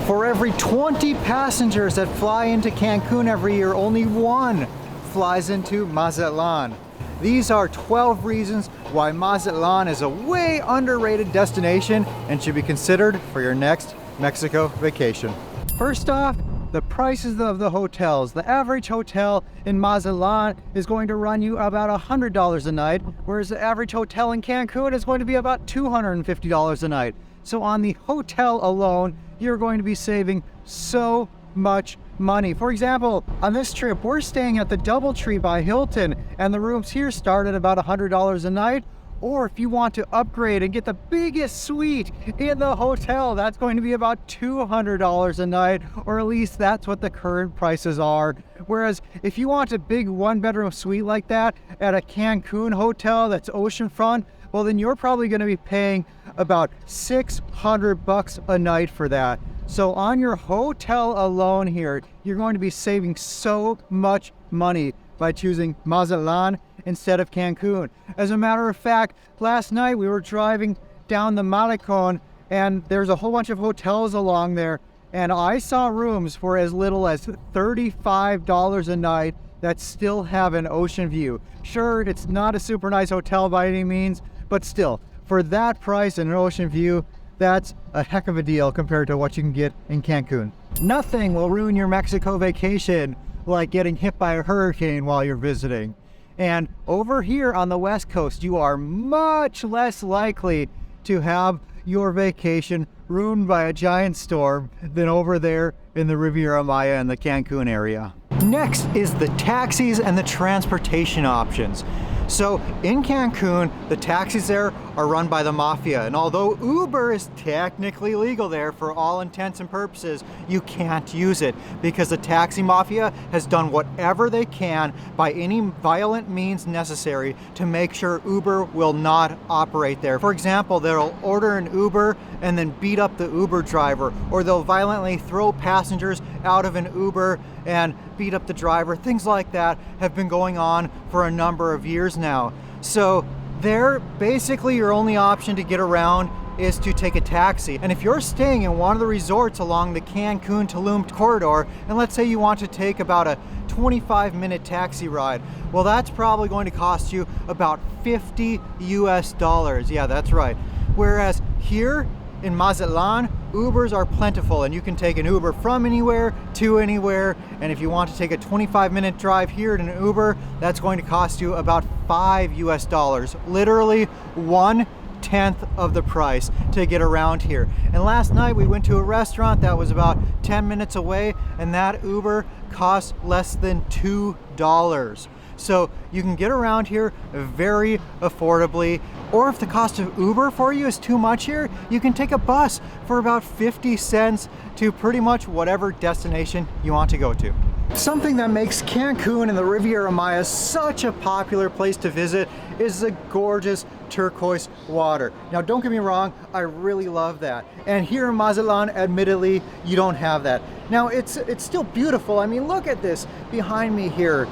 For every 20 passengers that fly into Cancun every year, only one flies into Mazatlan. These are 12 reasons why Mazatlan is a way underrated destination and should be considered for your next Mexico vacation. First off, the prices of the hotels. The average hotel in Mazatlan is going to run you about $100 a night, whereas the average hotel in Cancun is going to be about $250 a night. So on the hotel alone, you're going to be saving so much money. For example, on this trip, we're staying at the DoubleTree by Hilton, and the rooms here start at about $100 a night. Or if you want to upgrade and get the biggest suite in the hotel, that's going to be about $200 a night, or at least that's what the current prices are. Whereas if you want a big one-bedroom suite like that at a Cancun hotel that's oceanfront, well, then you're probably going to be paying about $600 a night for that. So on your hotel alone here, you're going to be saving so much money by choosing Mazatlan instead of Cancun. As a matter of fact, last night we were driving down the Malecon, and there's a whole bunch of hotels along there, and I saw rooms for as little as $35 a night that still have an ocean view. Sure, it's not a super nice hotel by any means, but still, for that price and an ocean view, that's a heck of a deal compared to what you can get in Cancun. Nothing will ruin your Mexico vacation like getting hit by a hurricane while you're visiting. And over here on the West Coast, you are much less likely to have your vacation ruined by a giant storm than over there in the Riviera Maya and the Cancun area. Next is the taxis and the transportation options. So in Cancun, the taxis there are run by the mafia, and although Uber is technically legal there for all intents and purposes, you can't use it because the taxi mafia has done whatever they can by any violent means necessary to make sure Uber will not operate there. For example, they'll order an Uber and then beat up the Uber driver, or they'll violently throw passengers out of an Uber and beat up the driver. Things like that have been going on for a number of years now. So there, basically your only option to get around is to take a taxi. And if you're staying in one of the resorts along the Cancun-Tulum corridor, and let's say you want to take about a 25-minute taxi ride, well, that's probably going to cost you about $50 US. Yeah, that's right. Whereas here in Mazatlan, Ubers are plentiful, and you can take an Uber from anywhere to anywhere. And if you want to take a 25-minute drive here in an Uber, that's going to cost you about $5 US, literally 1/10 of the price to get around here. And last night we went to a restaurant that was about 10 minutes away, and that Uber cost less than $2. So you can get around here very affordably. Or if the cost of Uber for you is too much here, you can take a bus for about 50 cents to pretty much whatever destination you want to go to. Something that makes Cancun and the Riviera Maya such a popular place to visit is the gorgeous turquoise water. Now, don't get me wrong, I really love that. And here in Mazatlan, admittedly, you don't have that. Now, it's still beautiful. I mean, look at this behind me here.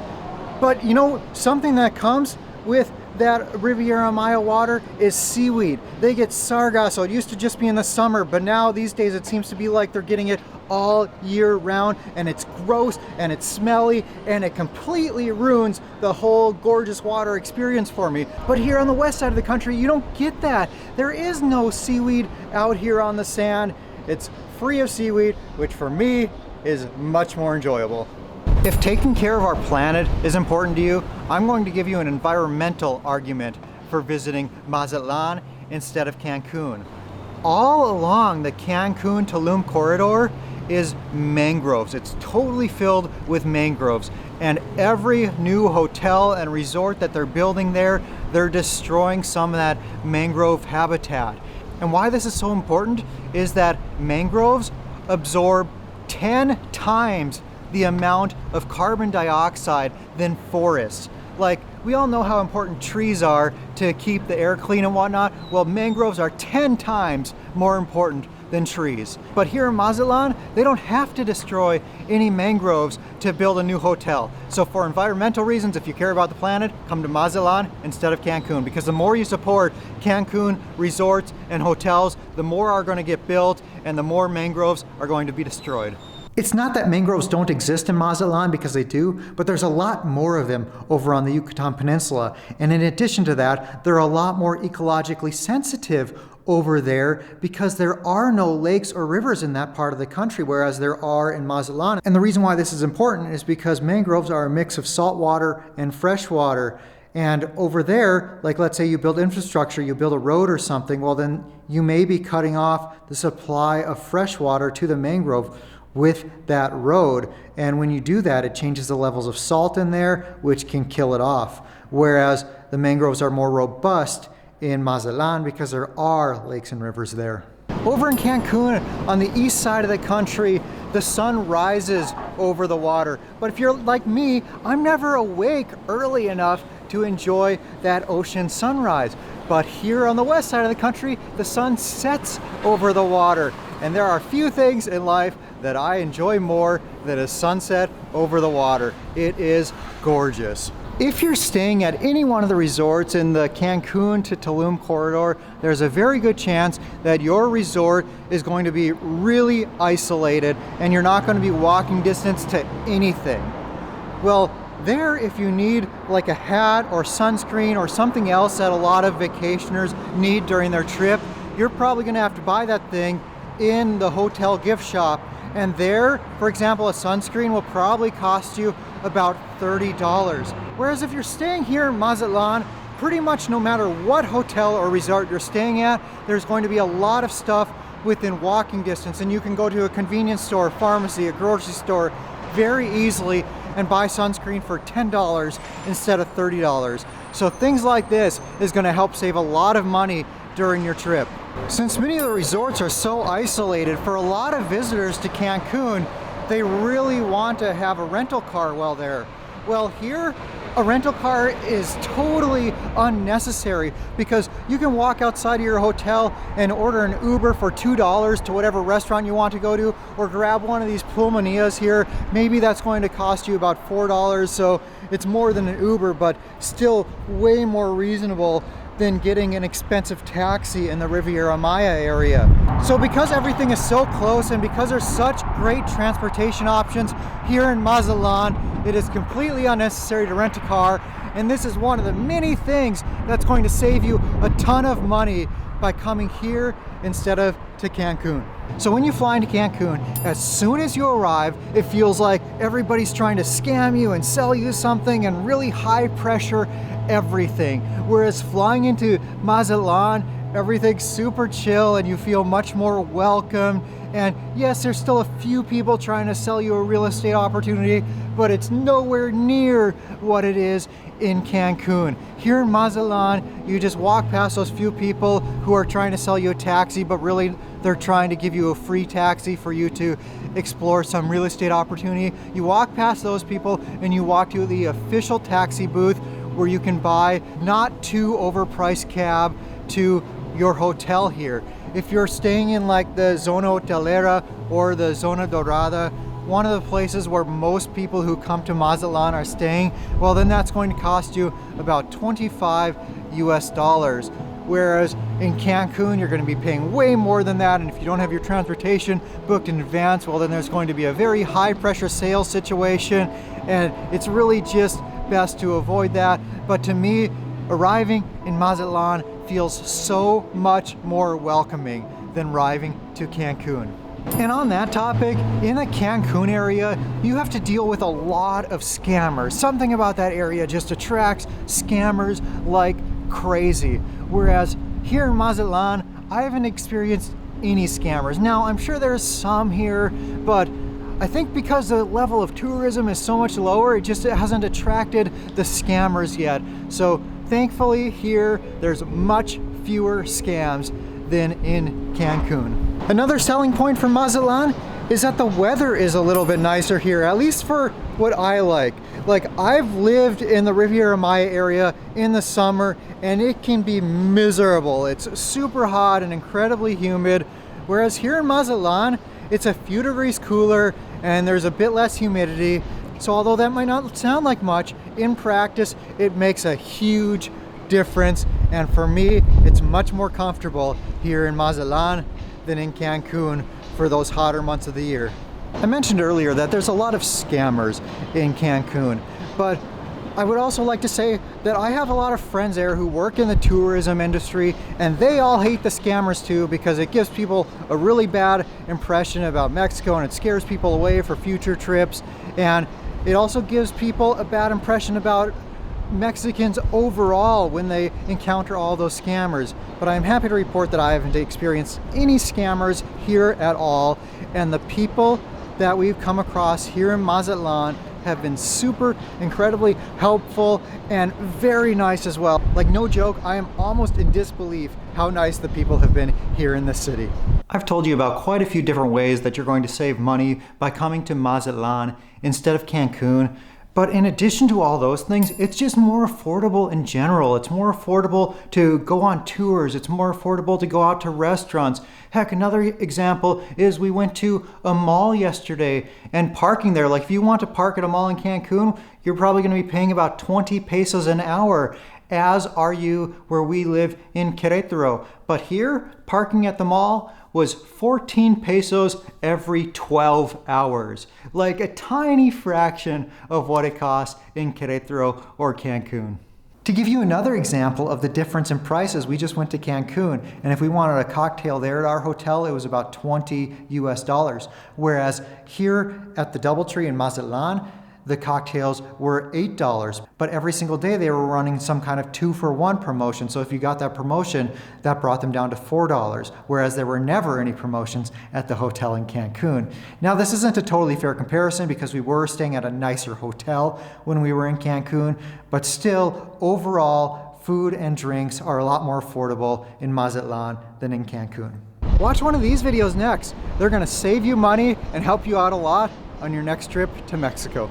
But you know, something that comes with that Riviera Maya water is seaweed. They get sargasso. It used to just be in the summer, but now these days it seems to be like they're getting it all year round, and it's gross and it's smelly and it completely ruins the whole gorgeous water experience for me. But here on the west side of the country, you don't get that. There is no seaweed out here on the sand. It's free of seaweed, which for me is much more enjoyable. If taking care of our planet is important to you, I'm going to give you an environmental argument for visiting Mazatlan instead of Cancun. All along the Cancun-Tulum corridor is mangroves. It's totally filled with mangroves. And every new hotel and resort that they're building there, they're destroying some of that mangrove habitat. And why this is so important is that mangroves absorb 10 times the amount of carbon dioxide than forests. Like, we all know how important trees are to keep the air clean and whatnot. Well, mangroves are 10 times more important than trees. But here in Mazatlan, they don't have to destroy any mangroves to build a new hotel. So for environmental reasons, if you care about the planet, come to Mazatlan instead of Cancun, because the more you support Cancun resorts and hotels, the more are going to get built, and the more mangroves are going to be destroyed. It's not that mangroves don't exist in Mazatlan, because they do, but there's a lot more of them over on the Yucatan Peninsula. And in addition to that, they're a lot more ecologically sensitive over there because there are no lakes or rivers in that part of the country, whereas there are in Mazatlan. And the reason why this is important is because mangroves are a mix of salt water and fresh water. And over there, like let's say you build infrastructure, you build a road or something, well then you may be cutting off the supply of fresh water to the mangrove with that road. And when you do that, it changes the levels of salt in there, which can kill it off. Whereas the mangroves are more robust in Mazatlan because there are lakes and rivers there. Over in Cancun, on the east side of the country, the sun rises over the water. But if you're like me, I'm never awake early enough to enjoy that ocean sunrise. But here on the west side of the country, the sun sets over the water. And there are few things in life that I enjoy more than a sunset over the water. It is gorgeous. If you're staying at any one of the resorts in the Cancun to Tulum corridor, there's a very good chance that your resort is going to be really isolated and you're not going to be walking distance to anything. Well, there, if you need like a hat or sunscreen or something else that a lot of vacationers need during their trip, you're probably going to have to buy that thing in the hotel gift shop. And there, for example, a sunscreen will probably cost you about $30. Whereas if you're staying here in Mazatlan, pretty much no matter what hotel or resort you're staying at, there's going to be a lot of stuff within walking distance. And you can go to a convenience store, pharmacy, a grocery store very easily and buy sunscreen for $10 instead of $30. So things like this is going to help save a lot of money during your trip. Since many of the resorts are so isolated, for a lot of visitors to Cancun, they really want to have a rental car while there. Well, here, a rental car is totally unnecessary because you can walk outside of your hotel and order an Uber for $2 to whatever restaurant you want to go to, or grab one of these pulmonias here. Maybe that's going to cost you about $4, so it's more than an Uber, but still way more reasonable than getting an expensive taxi in the Riviera Maya area. So because everything is so close and because there's such great transportation options here in Mazatlan, it is completely unnecessary to rent a car. And this is one of the many things that's going to save you a ton of money by coming here instead of to Cancun. So when you fly into Cancun, as soon as you arrive, it feels like everybody's trying to scam you and sell you something and really high pressure everything. Whereas flying into Mazatlan, everything's super chill and you feel much more welcome. And yes, there's still a few people trying to sell you a real estate opportunity, but it's nowhere near what it is in Cancun. Here in Mazatlan, you just walk past those few people who are trying to sell you a taxi, but really they're trying to give you a free taxi for you to explore some real estate opportunity. You walk past those people and you walk to the official taxi booth where you can buy not too overpriced cab to your hotel here. If you're staying in like the Zona Hotelera or the Zona Dorada, one of the places where most people who come to Mazatlan are staying, well then that's going to cost you about $25 US. Whereas in Cancun, you're going to be paying way more than that. And if you don't have your transportation booked in advance, well then there's going to be a very high pressure sales situation. And it's really just best to avoid that. But to me, arriving in Mazatlan feels so much more welcoming than arriving to Cancun. And on that topic, in the Cancun area, you have to deal with a lot of scammers. Something about that area just attracts scammers like crazy. Whereas here in Mazatlan, I haven't experienced any scammers. Now, I'm sure there's some here, but I think because the level of tourism is so much lower, it hasn't attracted the scammers yet. So thankfully here, there's much fewer scams than in Cancun. Another selling point for Mazatlan is that the weather is a little bit nicer here, at least for what I like. Like, I've lived in the Riviera Maya area in the summer and it can be miserable. It's super hot and incredibly humid. Whereas here in Mazatlan, it's a few degrees cooler and there's a bit less humidity. So although that might not sound like much, in practice, it makes a huge difference. And for me, it's much more comfortable here in Mazatlan than in Cancun for those hotter months of the year. I mentioned earlier that there's a lot of scammers in Cancun, but I would also like to say that I have a lot of friends there who work in the tourism industry, and they all hate the scammers too, because it gives people a really bad impression about Mexico and it scares people away for future trips, and it also gives people a bad impression about Mexicans overall when they encounter all those scammers. But I'm happy to report that I haven't experienced any scammers here at all, and the people that we've come across here in Mazatlan have been super incredibly helpful and very nice as well. Like, no joke, I am almost in disbelief how nice the people have been here in the city. I've told you about quite a few different ways that you're going to save money by coming to Mazatlan instead of Cancun. But in addition to all those things, it's just more affordable in general. It's more affordable to go on tours. It's more affordable to go out to restaurants. Heck, another example is we went to a mall yesterday, and parking there, like if you want to park at a mall in Cancun, you're probably gonna be paying about 20 pesos an hour, as are you where we live in Querétaro. But here, parking at the mall was 14 pesos every 12 hours. Like a tiny fraction of what it costs in Querétaro or Cancun. To give you another example of the difference in prices, we just went to Cancun, and if we wanted a cocktail there at our hotel, it was about $20 US. Whereas here at the DoubleTree in Mazatlan, the cocktails were $8, but every single day they were running some kind of 2-for-1 promotion. So if you got that promotion, that brought them down to $4, whereas there were never any promotions at the hotel in Cancun. Now, this isn't a totally fair comparison because we were staying at a nicer hotel when we were in Cancun, but still, overall, food and drinks are a lot more affordable in Mazatlan than in Cancun. Watch one of these videos next. They're gonna save you money and help you out a lot on your next trip to Mexico.